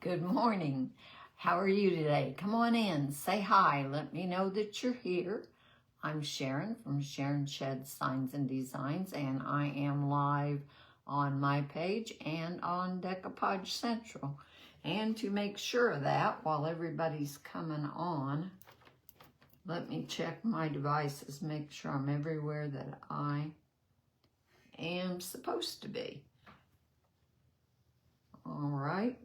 Good morning. How are you today? Come on in, say hi, let me know that you're here. I'm Sharon from Sharon Shed Signs and Designs, and I am live on my page and on Decoupage Central. And to make sure of that, while everybody's coming on, let me check my devices, make sure I'm everywhere that I am supposed to be. All right.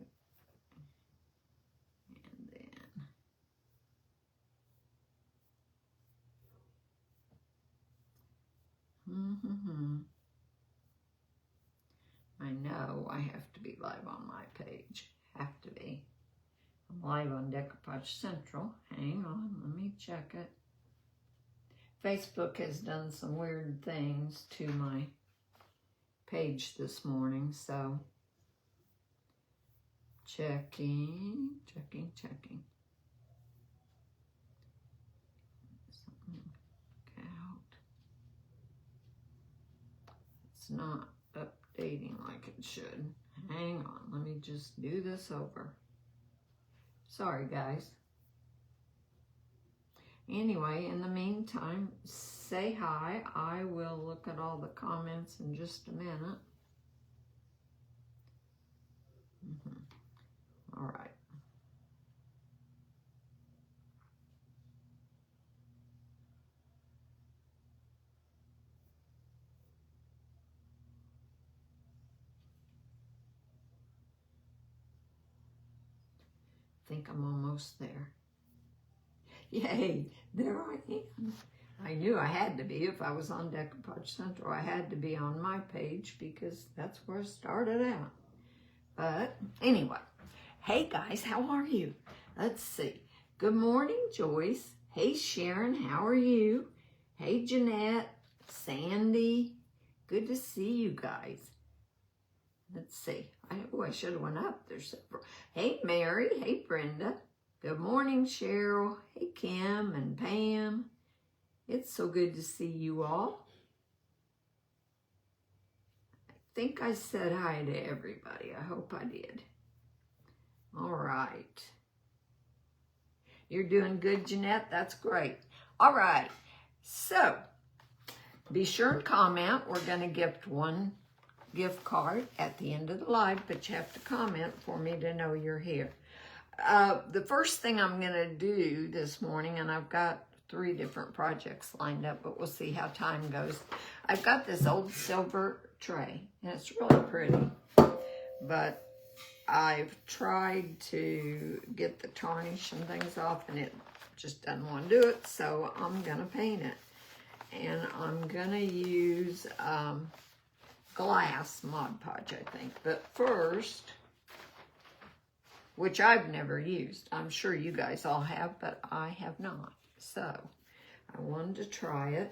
I know I have to be live on my page. Have to be. I'm live on Decoupage Central. Hang on, let me check it. Facebook has done some weird things to my page this morning, so checking. Something out. It's not updating like it should. Hang on, let me just do this over. Sorry, guys. Anyway, in the meantime, say hi. I will look at all the comments in just a minute. All right. I think I'm almost there. Yay, there I am. I knew I had to be. If I was on Decoupage Central, I had to be on my page because that's where I started out. But anyway, hey guys, how are you? Let's see. Good morning, Joyce. Hey, Sharon, how are you? Hey, Jeanette, Sandy. Good to see you guys. Let's see. I should have went up. There's several. Hey, Mary. Hey, Brenda. Good morning, Cheryl. Hey, Kim and Pam. It's so good to see you all. I think I said hi to everybody. I hope I did. All right. You're doing good, Jeanette. That's great. All right. So, be sure and comment. We're going to gift one gift card at the end of the live, but you have to comment for me to know you're here. The first thing I'm going to do this morning, and I've got 3 different projects lined up, but we'll see how time goes. I've got this old silver tray, and it's really pretty, but I've tried to get the tarnish and things off, and it just doesn't want to do it, so I'm going to paint it. And I'm going to use glass Mod Podge, I think. But first, which I've never used. I'm sure you guys all have, but I have not. So I wanted to try it.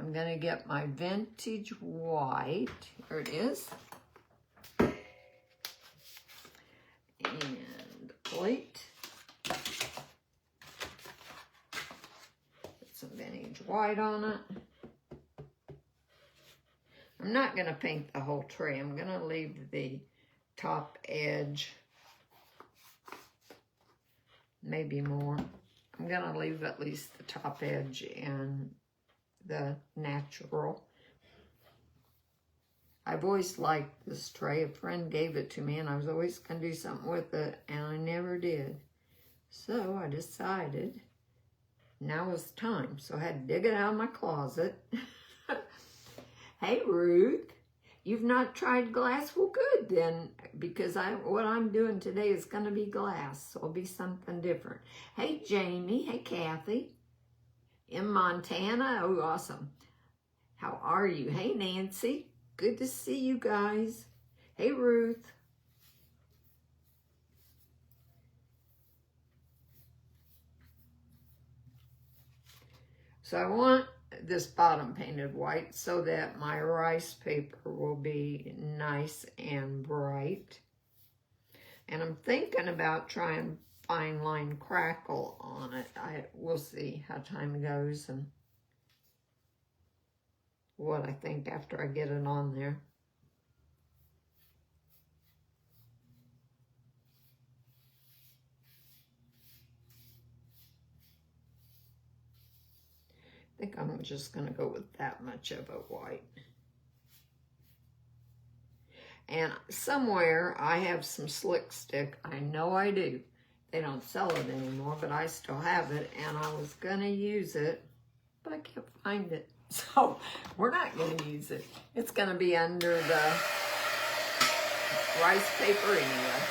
I'm going to get my vintage white. Here it is. And plate. Put some vintage white on it. I'm not going to paint the whole tray. I'm going to leave the top edge, maybe more. I'm going to leave at least the top edge and the natural. I've always liked this tray. A friend gave it to me, and I was always going to do something with it, and I never did. So I decided now was the time. So I had to dig it out of my closet. Hey, Ruth, you've not tried glass? Well, good then, because what I'm doing today is going to be glass, so it'll be something different. Hey, Jamie. Hey, Kathy. In Montana. Oh, awesome. How are you? Hey, Nancy. Good to see you guys. Hey, Ruth. So I want this bottom painted white so that my rice paper will be nice and bright. And I'm thinking about trying fine line crackle on it. We'll see how time goes and what I think after I get it on there. think I'm just going to go with that much of a white. And somewhere I have some slick stick. I know I do. They don't sell it anymore, but I still have it. And I was going to use it, but I can't find it. So we're not going to use it. It's going to be under the rice paper anyway.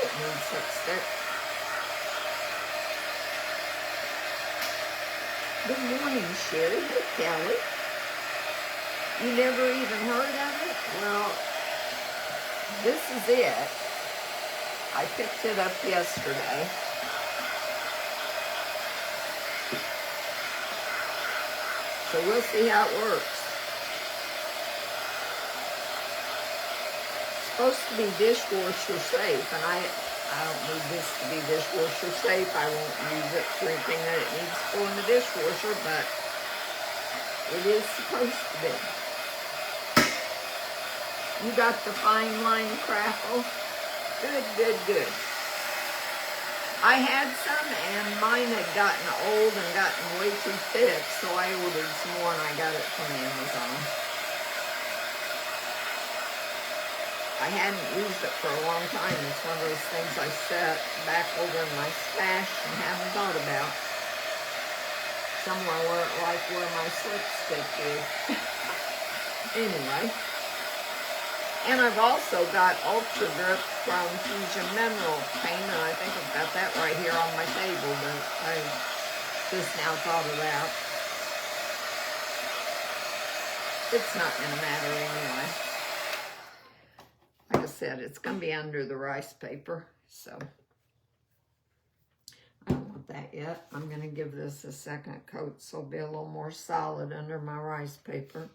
It needs slick stick. Good morning, Sherry. Hey, Kelly. You never even heard of it? Well, this is it. I picked it up yesterday. So we'll see how it works. It's supposed to be dishwasher safe, and I don't need this to be dishwasher safe. I won't use it for anything that it needs to go in the dishwasher, but it is supposed to be. You got the fine line crackle? Good, good, good. I had some and mine had gotten old and gotten way too thick, so I ordered some more and I got it from Amazon. I hadn't used it for a long time. It's one of those things I set back over in my stash and haven't thought about. Somewhere where my slip stick is. Anyway. And I've also got Ultra Grip from Fusion Mineral Paint, and I think I've got that right here on my table, but I just now thought of that. It's not going to matter anyway. Like I said, it's going to be under the rice paper, so I don't want that yet. I'm going to give this a second coat so it'll be a little more solid under my rice paper.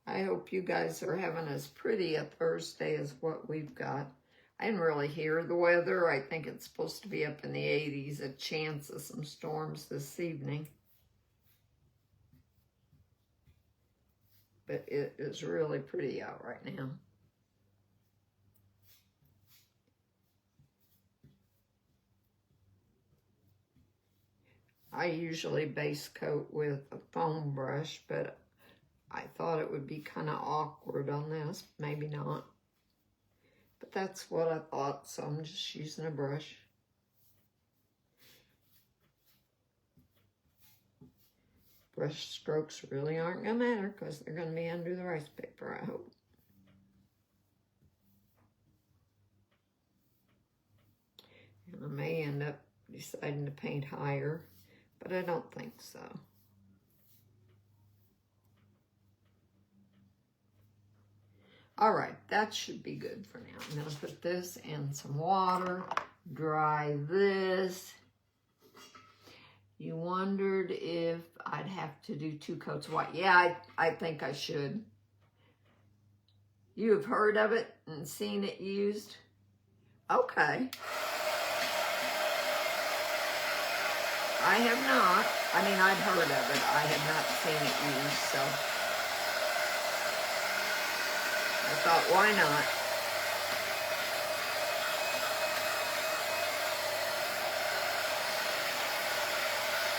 I hope you guys are having as pretty a Thursday as what we've got. I didn't really hear the weather. I think it's supposed to be up in the 80s, a chance of some storms this evening. But it is really pretty out right now. I usually base coat with a foam brush, but I thought it would be kind of awkward on this. Maybe not. But that's what I thought, so I'm just using a brush. Brush strokes really aren't going to matter because they're going to be under the rice paper, I hope. And I may end up deciding to paint higher, but I don't think so. All right, that should be good for now. I'm going to put this in some water, dry this. You wondered if I'd have to do 2 coats of white. Yeah, I think I should. You have heard of it and seen it used? Okay. I have not. I mean, I've heard of it. I have not seen it used, so I thought, why not?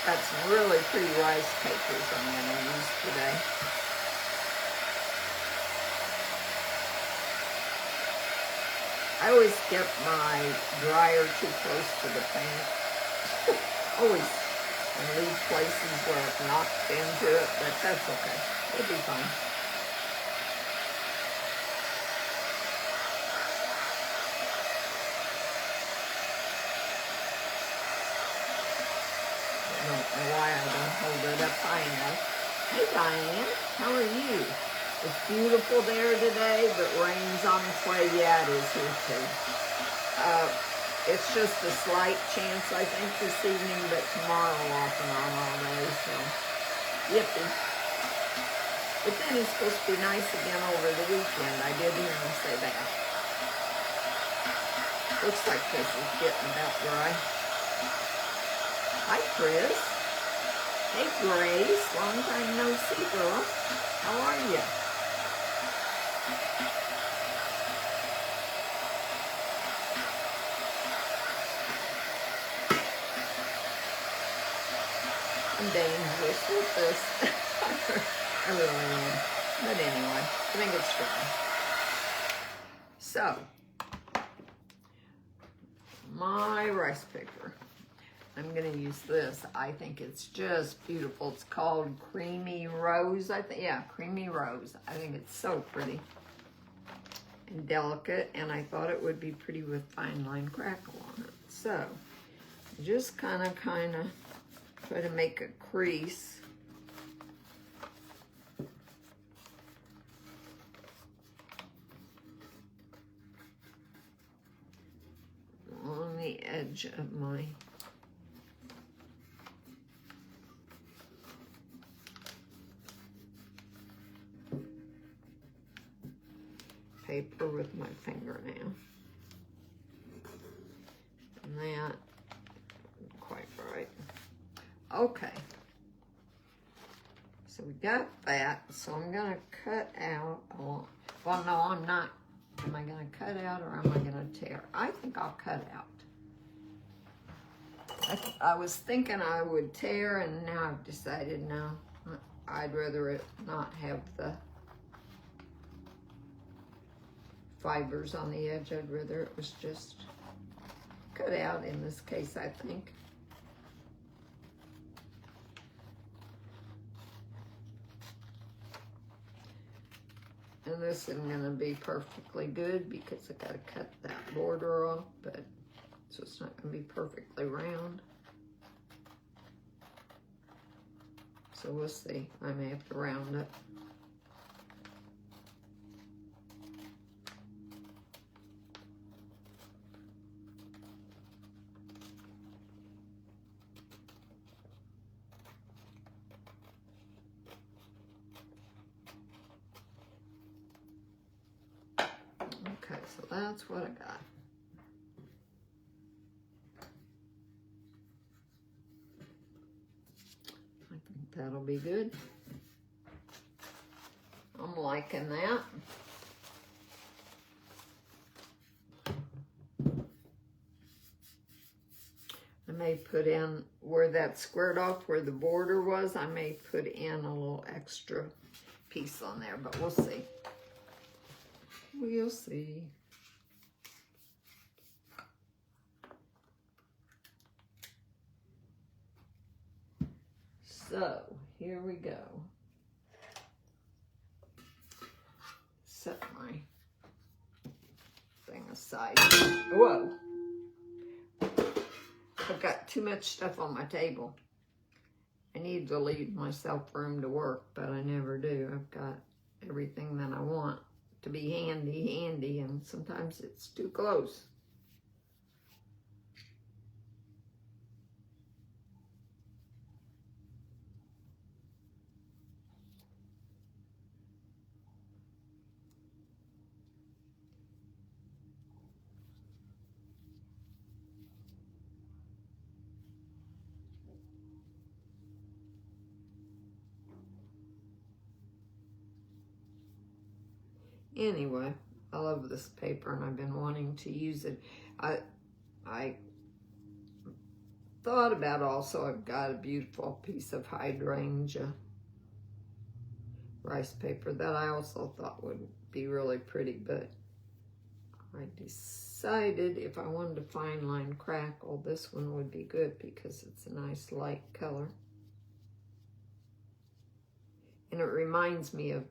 Got some really pretty rice papers I'm going to use today. I always get my dryer too close to the paint. Always leave places where it's knocked into it, but that's okay. It'll be fine. I don't know why I don't hold it up high enough. Hey Diane, how are you? It's beautiful there today, but rain's on its way. Yeah, it is here too. It's just a slight chance, I think, this evening, but tomorrow off and on all day, so yippee. But then it's supposed to be nice again over the weekend. I did hear him say that. Looks like this is getting about dry. Hi, Chris. Hey, Grace. Long time no see, girl. How are you? dangerous with this. I really am. But anyway, I think it's dry. So, my rice paper. I'm going to use this. I think it's just beautiful. It's called Creamy Rose, I think. Yeah, Creamy Rose. I think it's so pretty and delicate, and I thought it would be pretty with fine line crackle on it. So, just kind of try to make a crease. On the edge of my paper with my fingernail. And that, quite right. Okay. So we got that. So I'm going to cut out, well, no, I'm not. Am I going to cut out or am I going to tear? I think I'll cut out. I was thinking I would tear, and now I've decided no. I'd rather it not have the fibers on the edge. I'd rather it was just cut out in this case, I think. And this isn't going to be perfectly good because I got to cut that border off, but so it's not going to be perfectly round. So we'll see. I may have to round it. Okay, so that's what I got. I think that'll be good. I'm liking that. I may put in where that squared off, where the border was, I may put in a little extra piece on there, but we'll see. We'll see. So, here we go. Set my thing aside. Whoa. I've got too much stuff on my table. I need to leave myself room to work, but I never do. I've got everything that I want to be handy, and sometimes it's too close. Anyway, I love this paper and I've been wanting to use it. I thought about also I've got a beautiful piece of hydrangea rice paper that I also thought would be really pretty, but I decided if I wanted to fine line crackle, this one would be good because it's a nice light color. And it reminds me of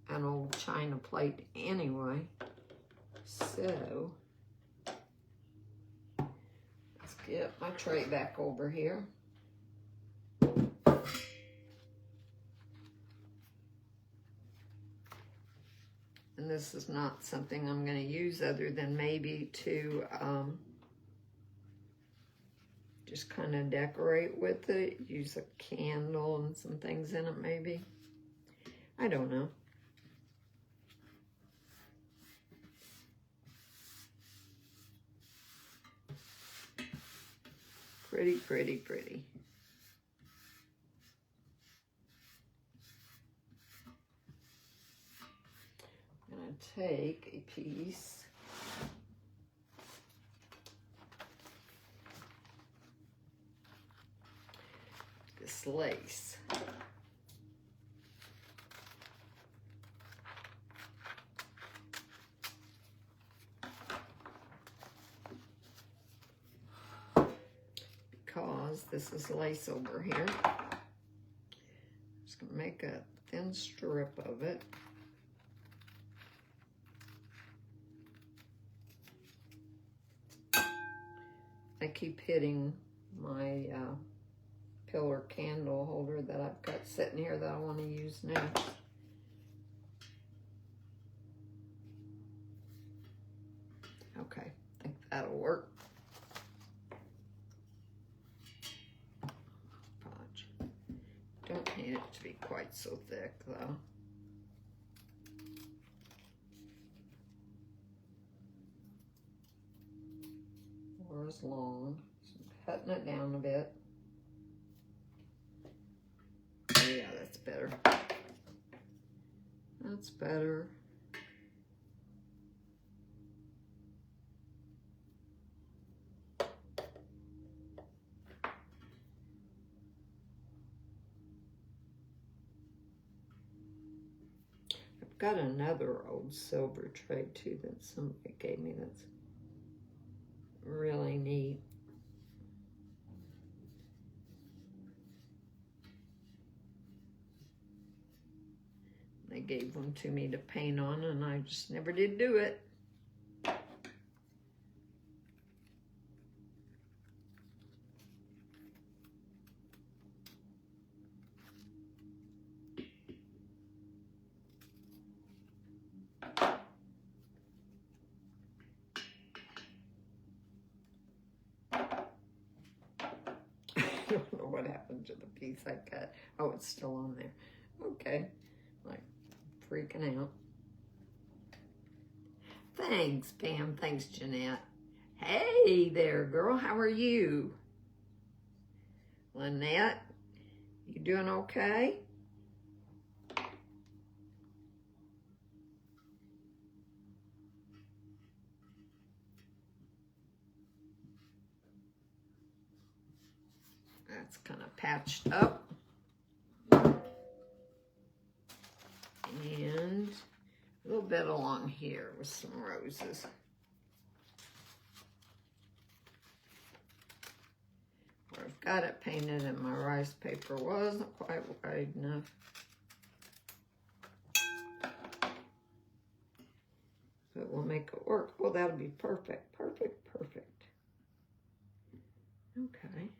an old china plate anyway. So, let's get my tray back over here. And this is not something I'm going to use other than maybe to just kind of decorate with it. Use a candle and some things in it maybe. I don't know. Pretty, pretty, pretty. I'm going to take a piece. This this lace. Because this is lace over here. I'm just going to make a thin strip of it. I keep hitting my pillar candle holder that I've got sitting here that I want to use next. Okay, I think that'll work. Podge. Don't need it to be quite so thick though. Or as long. So I'm cutting it down a bit. Yeah, that's better. That's better. I've got another old silver tray too that somebody gave me that's really neat. They gave one to me to paint on and I just never did do it. I don't know what happened to the piece I cut. Oh, it's still on there. Okay, like freaking out. Thanks, Pam. Thanks, Jeanette. Hey there, girl. How are you? Lynette, you doing okay? That's kind of patched up. And a little bit along here with some roses. Where I've got it painted and my rice paper wasn't quite wide enough. But we'll make it work. Oh, that'll be perfect, perfect, perfect. Okay.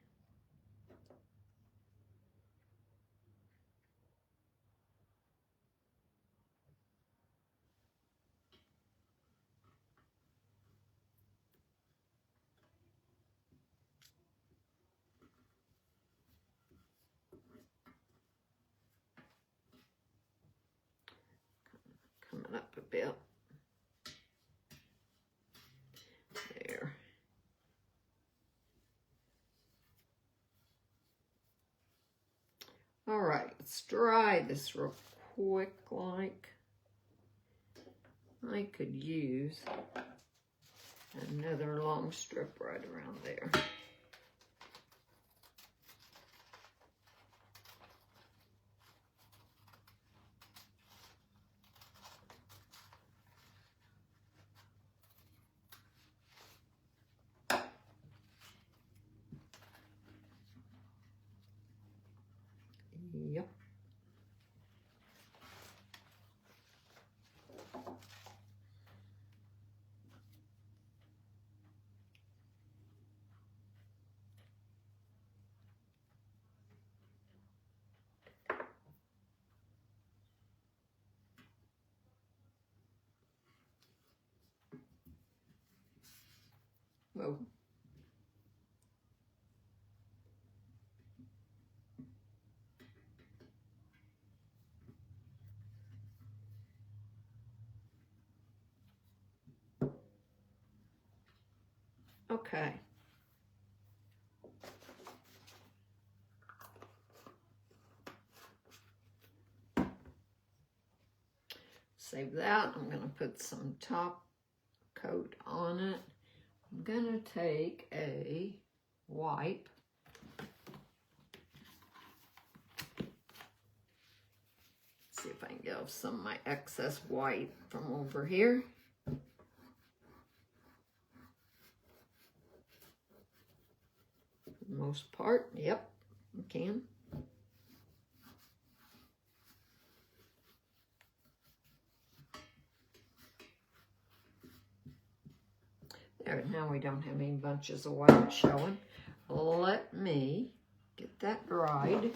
Coming up a bit. There. All right, let's dry this real quick like. I could use another long strip right around there. Yep. Whoa. Okay. Save that. I'm going to put some top coat on it. I'm going to take a wipe see if I can get off some of my excess white from over here. For the most part, yep, I can. There, now we don't have any bunches of white showing. Let me get that dried.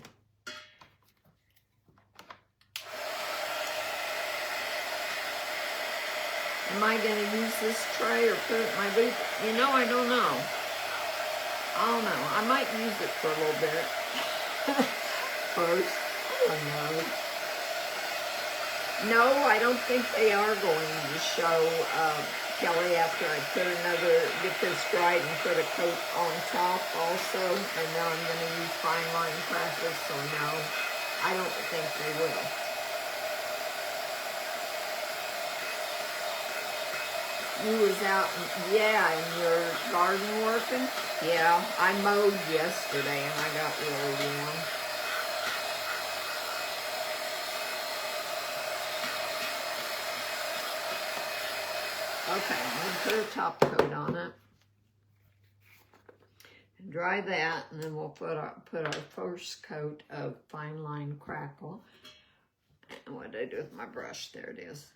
Am I going to use this tray or put it in my booth? You know, I don't know. I don't know. I might use it for a little bit. First. I don't know. No, I don't think they are going to show Kelly after I get this dried and put a coat on top also. And then I'm going to use fine line crackers, so no, I don't think they will. You was out, yeah, in your garden working? Yeah, I mowed yesterday and I got really warm. Okay, I'm going to put a top coat on it. And dry that, and then we'll put our first coat of fine line crackle. And what did I do with my brush? There it is.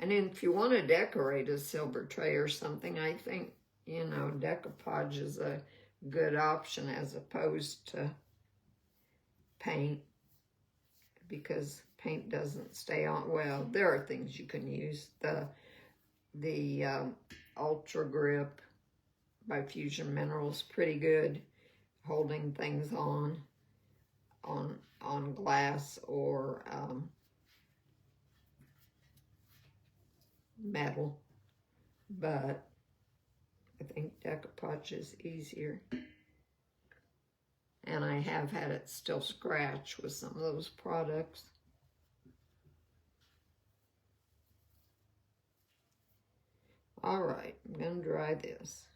And then if you want to decorate a silver tray or something, I think, you know, decoupage is a good option as opposed to paint, because paint doesn't stay on. Well, there are things you can use. The Ultra Grip by Fusion Minerals, pretty good holding things on glass or metal, but I think decoupage is easier. And I have had it still scratch with some of those products. All right, I'm going to dry this.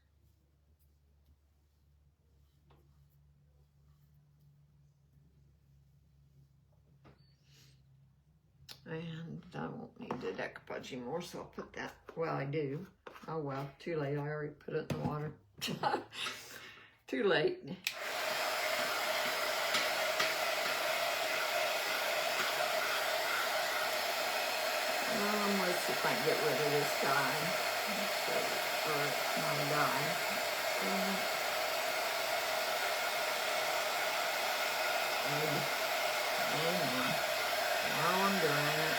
And I won't need the decoupage anymore, so I'll put that, well, I do. Oh, well, too late. I already put it in the water. Too late. Let's see if I can get rid of this guy. Or my guy. Now I'm doing it.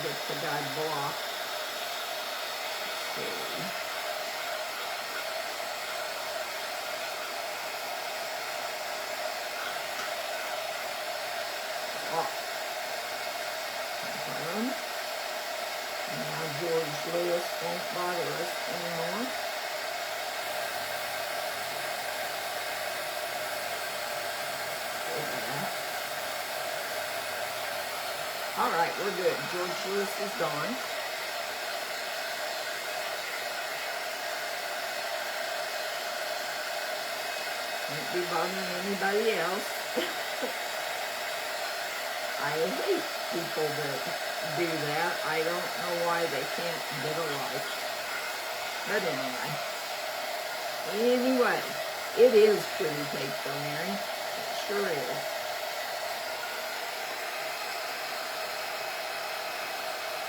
Get the guy blocked. Okay. And now George Lewis won't bother us anymore. All right, we're good. George Lewis is gone. Won't be bothering anybody else. I hate people that do that. I don't know why they can't get a life. But anyway, it is pretty paper, Mary. It sure is.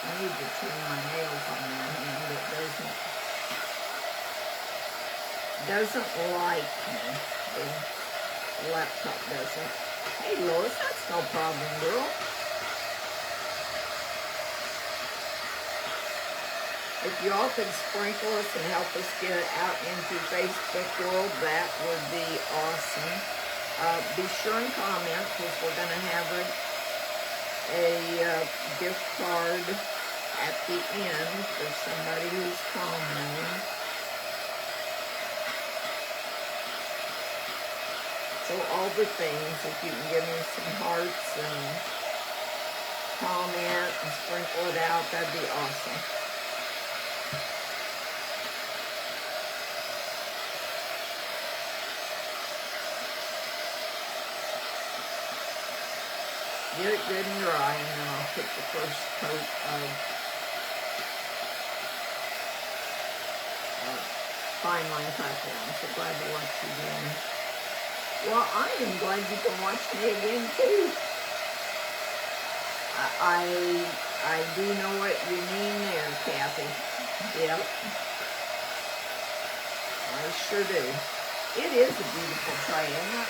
I need to trim my nails on that hand. It doesn't like me. The laptop doesn't. Hey, Lois, that's no problem, girl. If you all could sprinkle us and help us get it out into Facebook world, that would be awesome. Be sure and comment, because we're going to have a gift card at the end for somebody who's commenting. So all the things, if you can give me some hearts and comment and sprinkle it out, that'd be awesome. Get it good and dry, and then I'll put the first coat of fine line crackle on. So glad to watch you again. Well, I am glad you can watch me again too. I do know what you mean there, Kathy. Yep. I sure do. It is a beautiful tray, isn't it?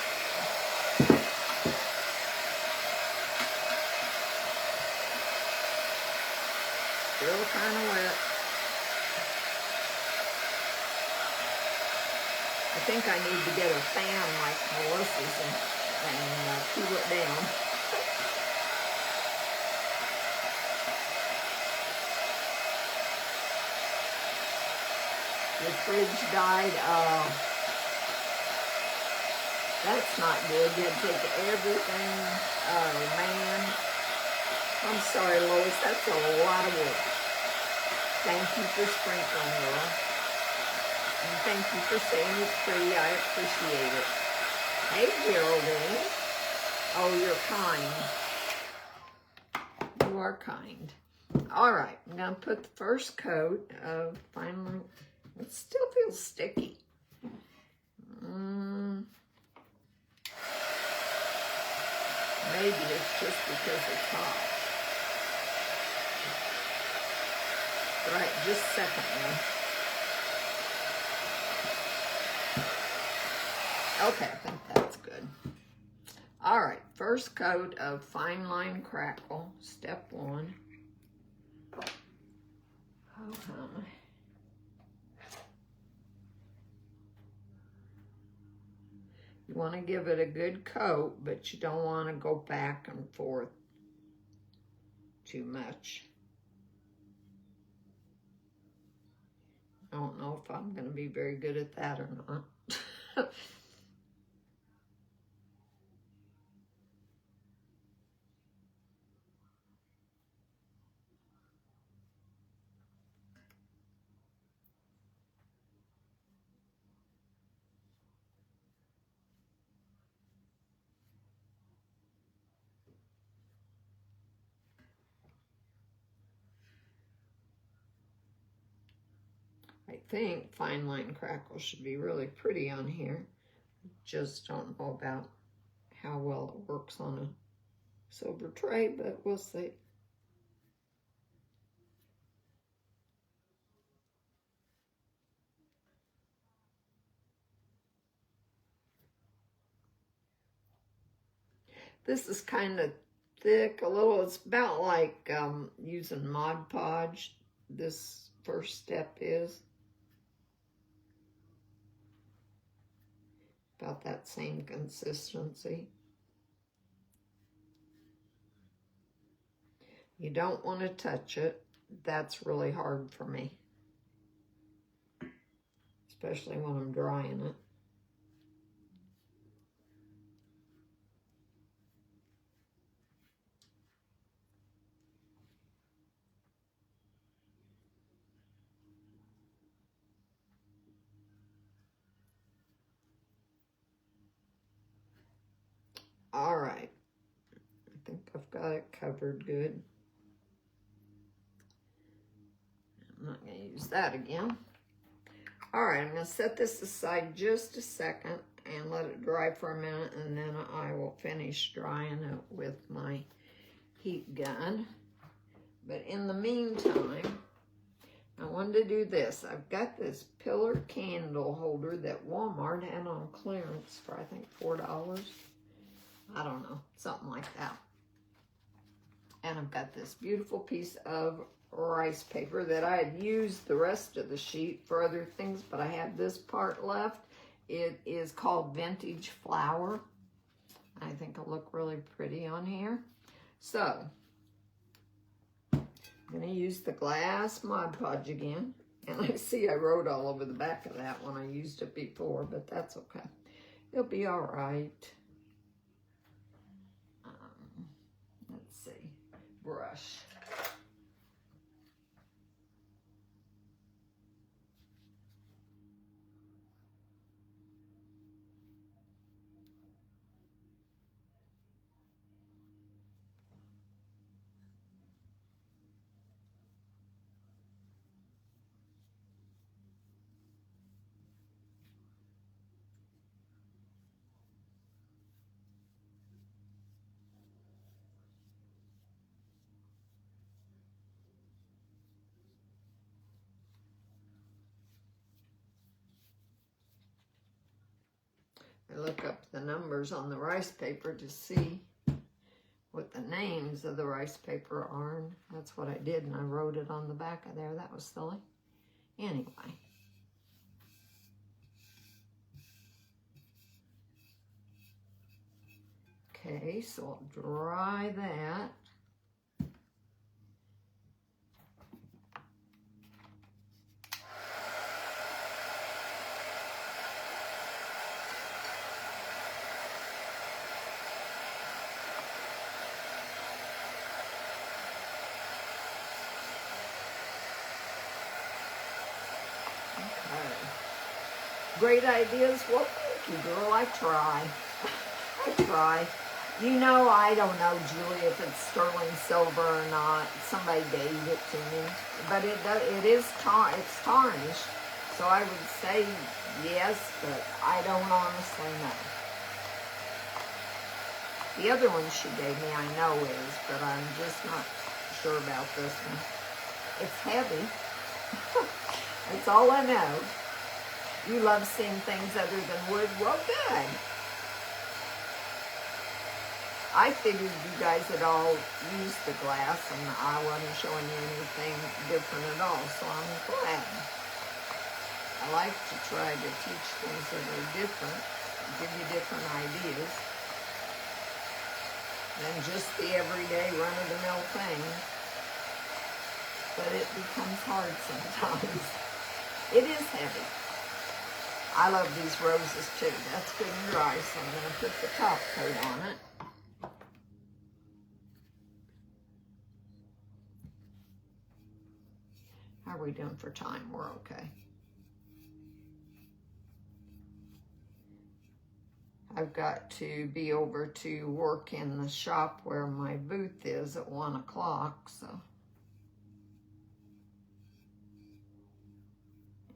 Still kind of wet. I think I need to get a fan like Melissa's and cool it down. The fridge died. That's not good. You had to take everything. Oh, man. I'm sorry, Lois. That's a lot of work. Thank you for sprinkling, girl. And thank you for saying it's pretty. I appreciate it. Hey, Geraldine. Oh, you're kind. You are kind. All right. I'm going to put the first coat of fine line. It still feels sticky. Maybe it's just because it's hot. All right, just a second now. Okay, I think that's good. All right, first coat of fine line crackle, step 1. You want to give it a good coat, but you don't want to go back and forth too much. I don't know if I'm going to be very good at that or not. I think fine line crackle should be really pretty on here. Just don't know about how well it works on a silver tray, but we'll see. This is kind of thick, a little. It's about like using Mod Podge. This first step is about that same consistency. You don't want to touch it. That's really hard for me, especially when I'm drying it. All right, I think I've got it covered good. I'm not going to use that again. All right, I'm going to set this aside just a second and let it dry for a minute, and then I will finish drying it with my heat gun. But in the meantime, I wanted to do this. I've got this pillar candle holder that Walmart had on clearance for, I think, $4. I don't know, something like that. And I've got this beautiful piece of rice paper that I had used the rest of the sheet for other things, but I have this part left. It is called Vintage Flower. I think it'll look really pretty on here. So, I'm going to use the glass Mod Podge again. And I see I wrote all over the back of that when I used it before, but that's okay. It'll be all right. Let's see. Brush. I look up the numbers on the rice paper to see what the names of the rice paper are. And that's what I did, and I wrote it on the back of there. That was silly. Anyway. Okay, so I'll dry that. Great ideas. Well, thank you, girl. I try. I try. You know, I don't know, Julie, if it's sterling silver or not. Somebody gave it to me. But it's tarnished. So I would say yes, but I don't honestly know. The other one she gave me, I know is, but I'm just not sure about this one. It's heavy. That's all I know. You love seeing things other than wood? Well, good. I figured you guys had all used the glass and I wasn't showing you anything different at all, so I'm glad. I like to try to teach things that are different, give you different ideas than just the everyday run-of-the-mill thing. But it becomes hard sometimes. It is heavy. I love these roses too. That's good and dry, so I'm going to put the top coat on it. How are we doing for time? We're okay. I've got to be over to work in the shop where my booth is at 1 o'clock, so.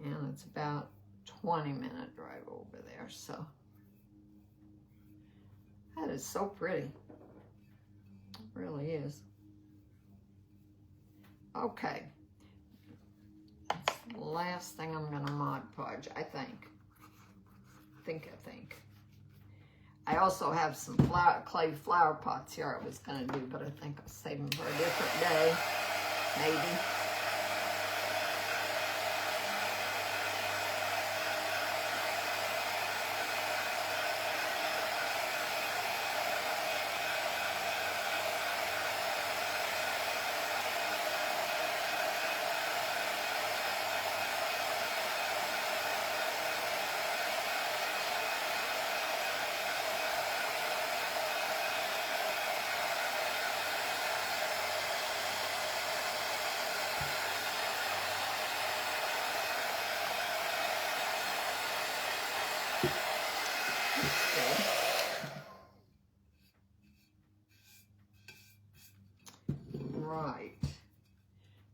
And it's about 20-minute drive over there, so. That is so pretty. It really is. Okay. That's the last thing I'm gonna Mod Podge, I think. I think. I also have some clay flower pots here I was gonna do, but I think I'll save them for a different day, maybe. Right.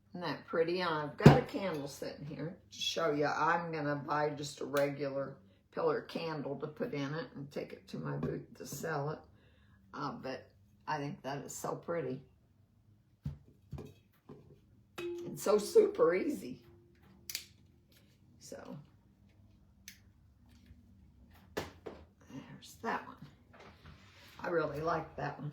Isn't that pretty? And I've got a candle sitting here to show you. I'm going to buy just a regular pillar candle to put in it and take it to my booth to sell it. But I think that is so pretty. And so super easy. So, there's that one. I really like that one.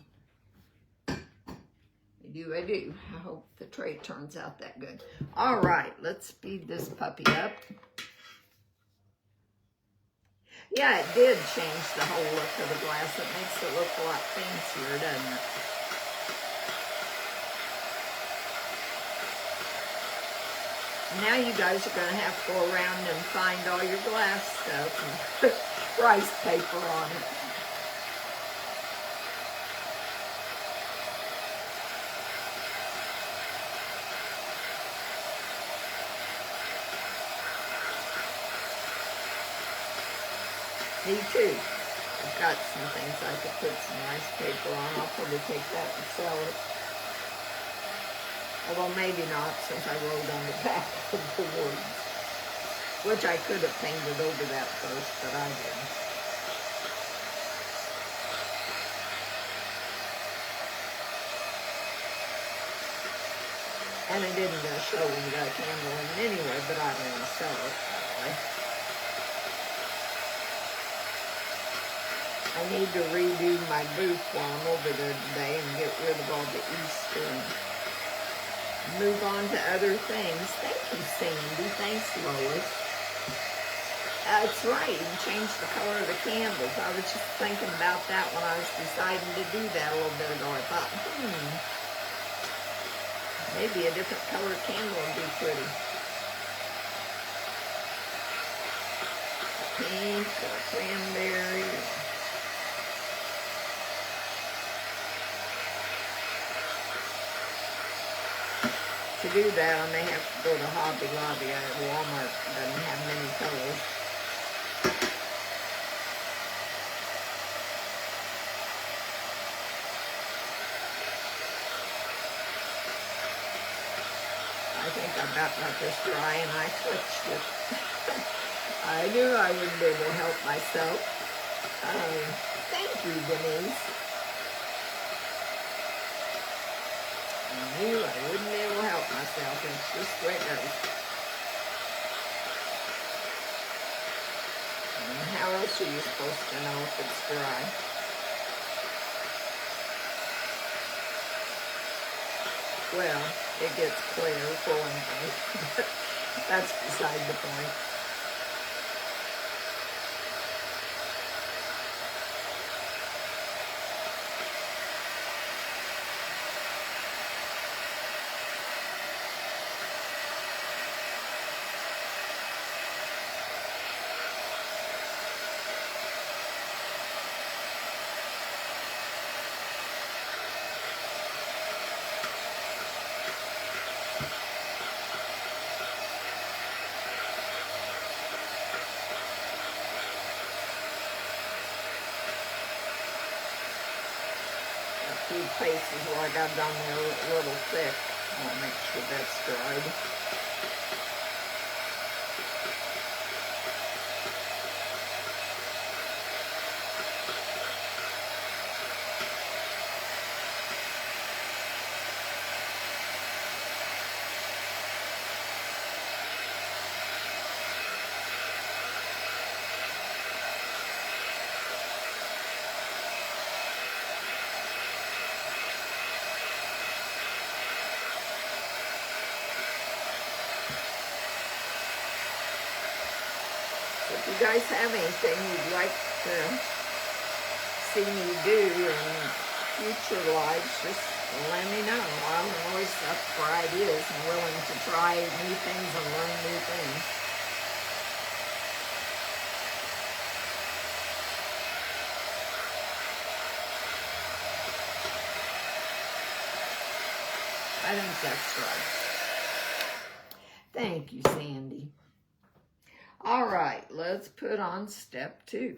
do, I do. I hope the tray turns out that good. All right, let's speed this puppy up. Yeah, it did change the whole look of the glass. It makes it look a lot fancier, doesn't it? Now you guys are going to have to go around and find all your glass stuff and put rice paper on it. Me too. I've got some things I could put some rice paper on. I'll probably take that and sell it. Although maybe not, since I wrote on the back of the words. Which I could have painted over that first, but I didn't. And I didn't show when you got a candle in it anyway, but I don't want to sell it that way. I need to redo my booth while I'm over there today and get rid of all the Easter and move on to other things. Thank you, Sandy. Thanks, Lois. That's right. And change the color of the candles. I was just thinking about that when I was deciding to do that a little bit ago. I thought, maybe a different color candle would be pretty. Pink or cranberry. To do that, I may have to go to Hobby Lobby. Walmart doesn't have many colors. I think I about got this dry and I switched it. I knew I wouldn't be able to help myself. Thank you, Denise. I knew I wouldn't be able to help myself. It's just the way it goes. And how else are you supposed to know if it's dry? Well, it gets clear for one thing. That's beside the point. Few places where I got it on there a little thick. I'll make sure that's dried. If you guys have anything you'd like to see me do in future lives, just let me know. I'm always up for ideas and willing to try new things and learn new things. I think that's right. Thank you, Sandy. All right, let's put on step 2.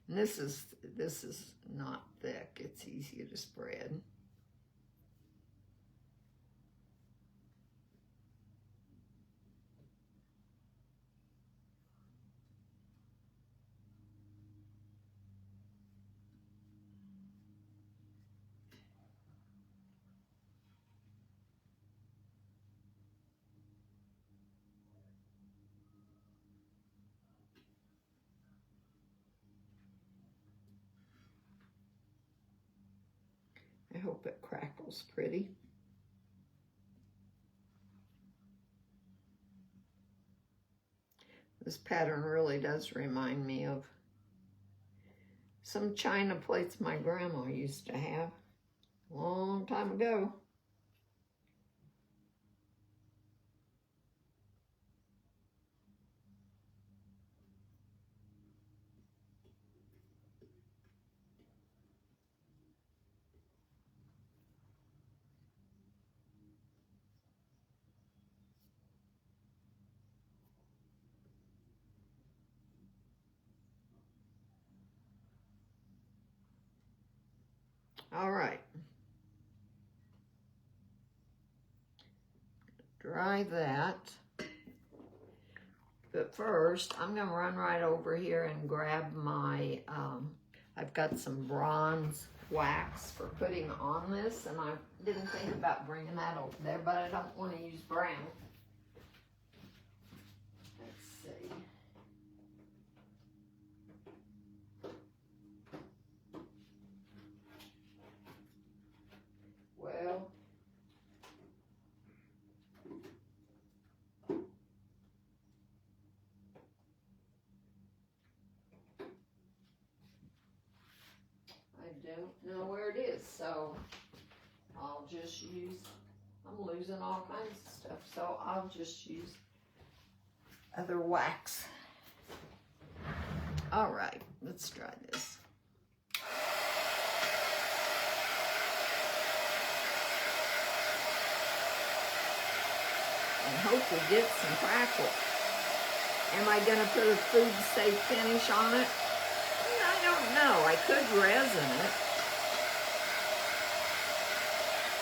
And this is not thick. It's easy to spread. I hope it crackles pretty. This pattern really does remind me of some china plates my grandma used to have a long time ago. All right. Dry that. But first, I'm going to run right over here and grab my, I've got some bronze wax for putting on this, and I didn't think about bringing that over there, but I don't want to use brown. Let's see. Well, I don't know where it is, so I'll just use, I'm losing all kinds of stuff, so I'll just use other wax. All right, let's try this. And hope we get some crackle. Am I gonna put a food safe finish on it? I don't know. I could resin it,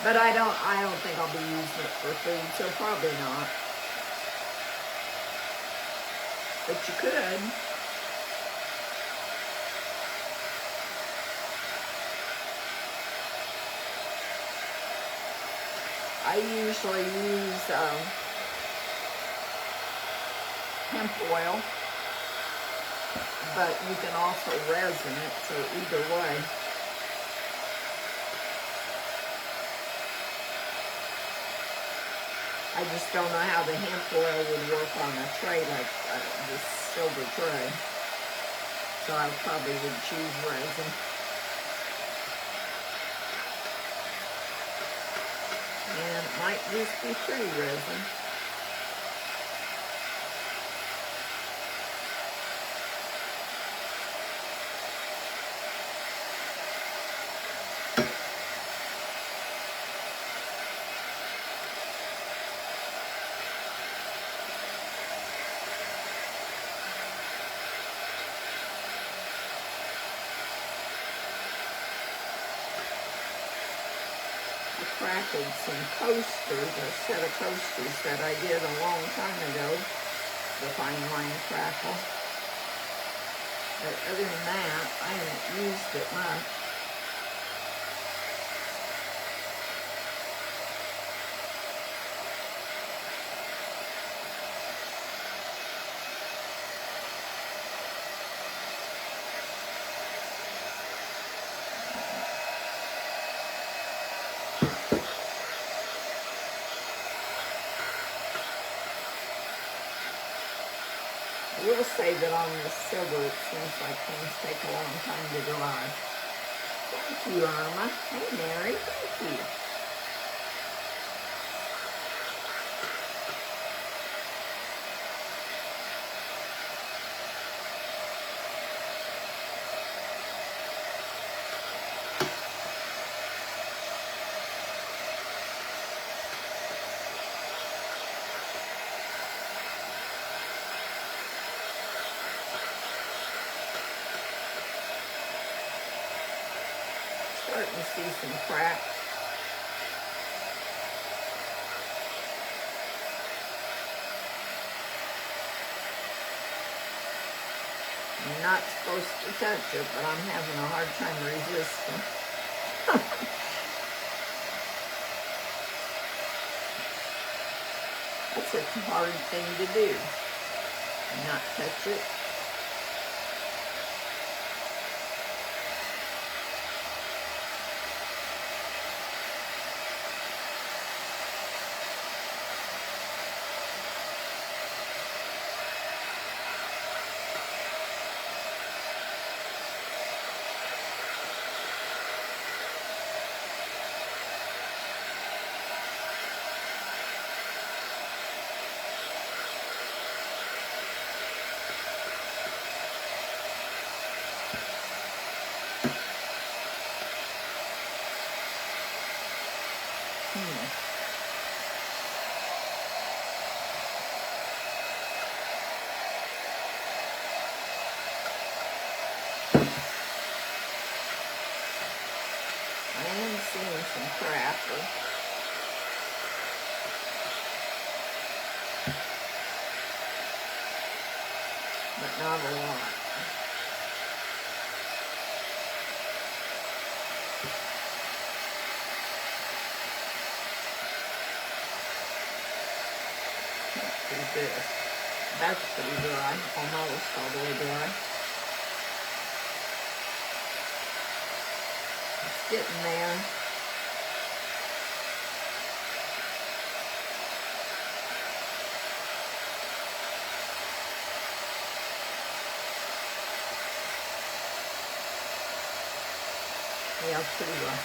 but I don't think I'll be using it for food, so probably not. But you could. I usually use hemp oil, but you can also resin it, so either way. I just don't know how the hemp oil would work on a tray like this silver tray, so I probably would choose resin. And it might just be pretty resin. Crackled some coasters, a set of coasters that I did a long time ago, the fine line crackle. But other than that, I haven't used it much. We'll save it on this silver. It seems like things take a long time to dry. Thank you, Irma. Hey, Mary. Thank you. Starting to see some cracks. I'm not supposed to touch it, but I'm having a hard time resisting. That's a hard thing to do. Not touch it. am seeing some crackle, but not a lot. This. That's pretty dry, almost all the way dry. It's getting there. Yeah, it's pretty dry.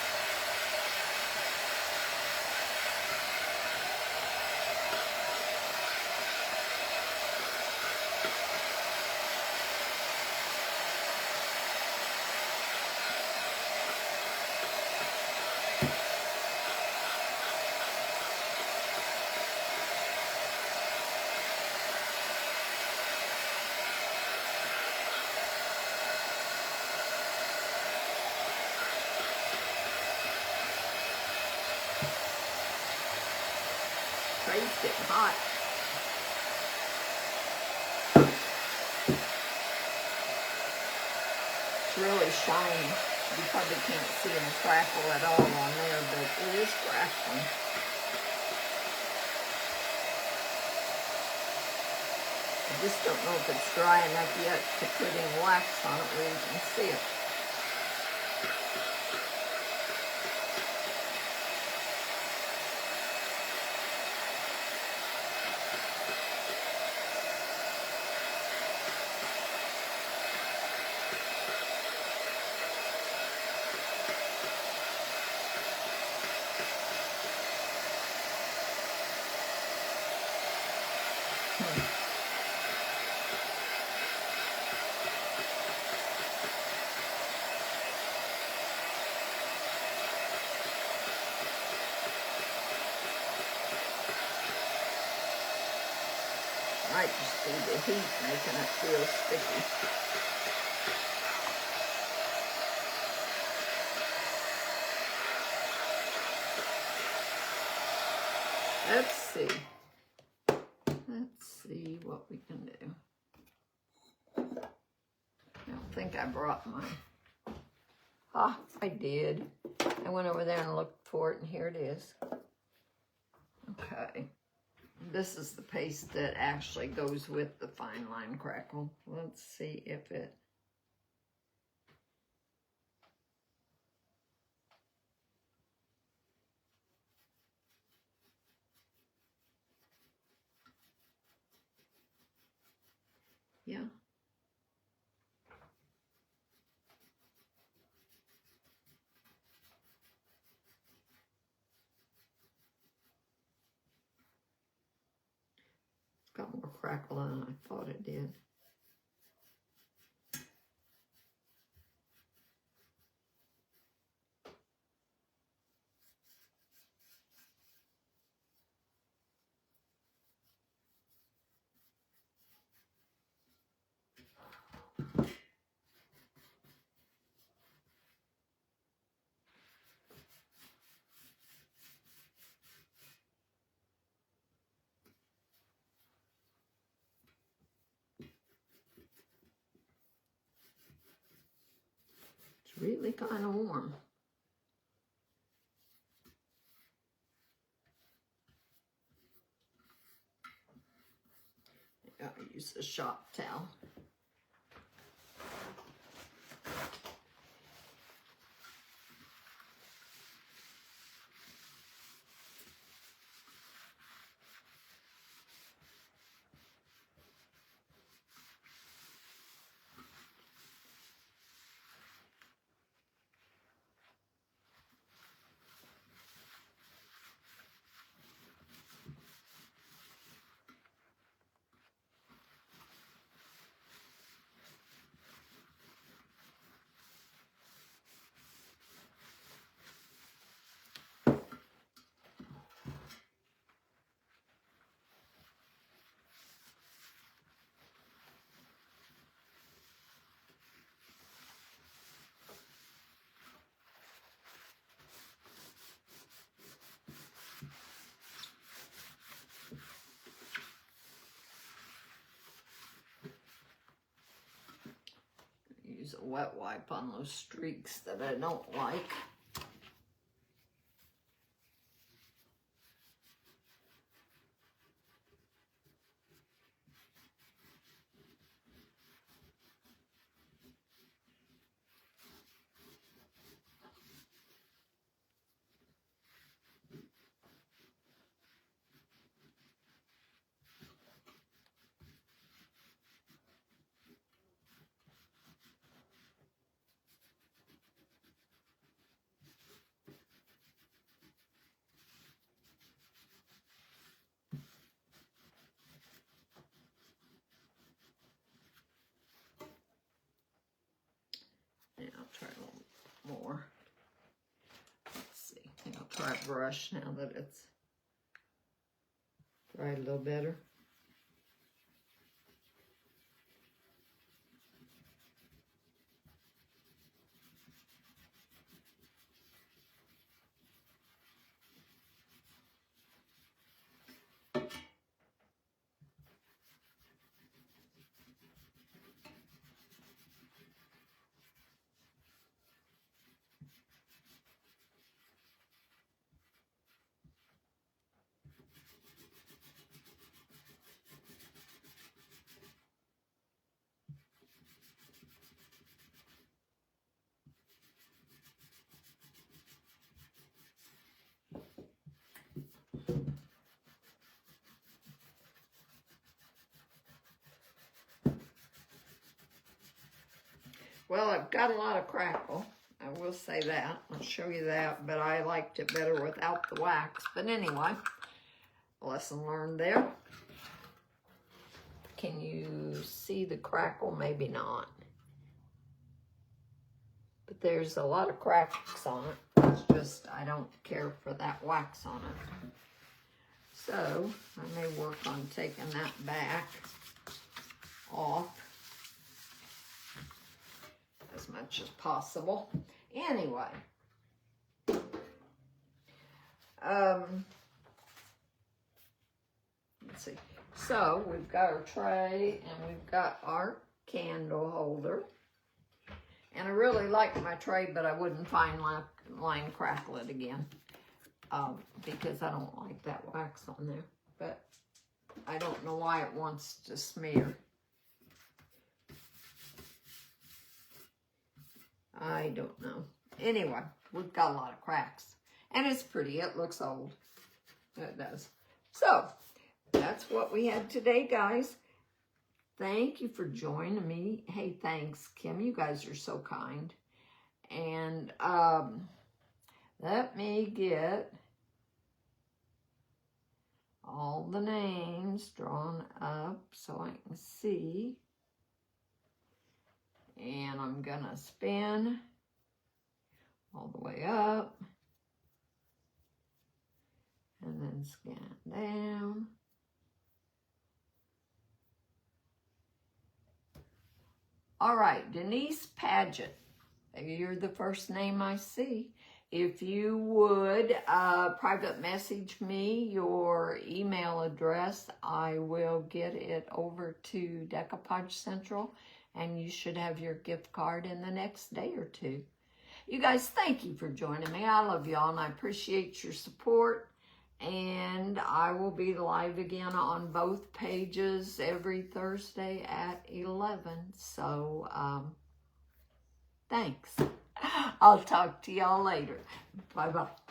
It's getting hot. It's really shiny. You probably can't see any crackle at all on there, but it is crackling. I just don't know if it's dry enough yet to put in wax on it where you can see it. Might just be the heat making it feel sticky. Let's see what we can do. I don't think I brought mine. Ah, I did. I went over there and looked for it, and here it is. Okay. This is the paste that actually goes with the fine line crackle. Let's see if it... Yeah. It's got more crackle than I thought it did. Really kind of warm. I gotta use the shop towel. use a wet wipe on those streaks that I don't like. Yeah, I'll try a little more. Let's see. I think I'll try a brush now that it's dried a little better. Well, I've got a lot of crackle. I will say that. I'll show you that, but I liked it better without the wax. But anyway, lesson learned there. Can you see the crackle? Maybe not. But there's a lot of cracks on it. It's just, I don't care for that wax on it. So, I may work on taking that back off as much as possible. Anyway, let's see. So we've got our tray and we've got our candle holder. And I really like my tray, but I wouldn't fine line crackle it again because I don't like that wax on there. But I don't know why it wants to smear. I don't know. Anyway, we've got a lot of cracks. And it's pretty. It looks old. It does. So, that's what we had today, guys. Thank you for joining me. Hey, thanks, Kim. You guys are so kind. And let me get all the names drawn up so I can see. And I'm gonna spin all the way up and then scan down. All right, Denise Paget. You're the first name I see. If you would private message me your email address, I will get it over to Decoupage Central. And you should have your gift card in the next day or two. You guys, thank you for joining me. I love y'all, and I appreciate your support. And I will be live again on both pages every Thursday at 11. So, thanks. I'll talk to y'all later. Bye-bye.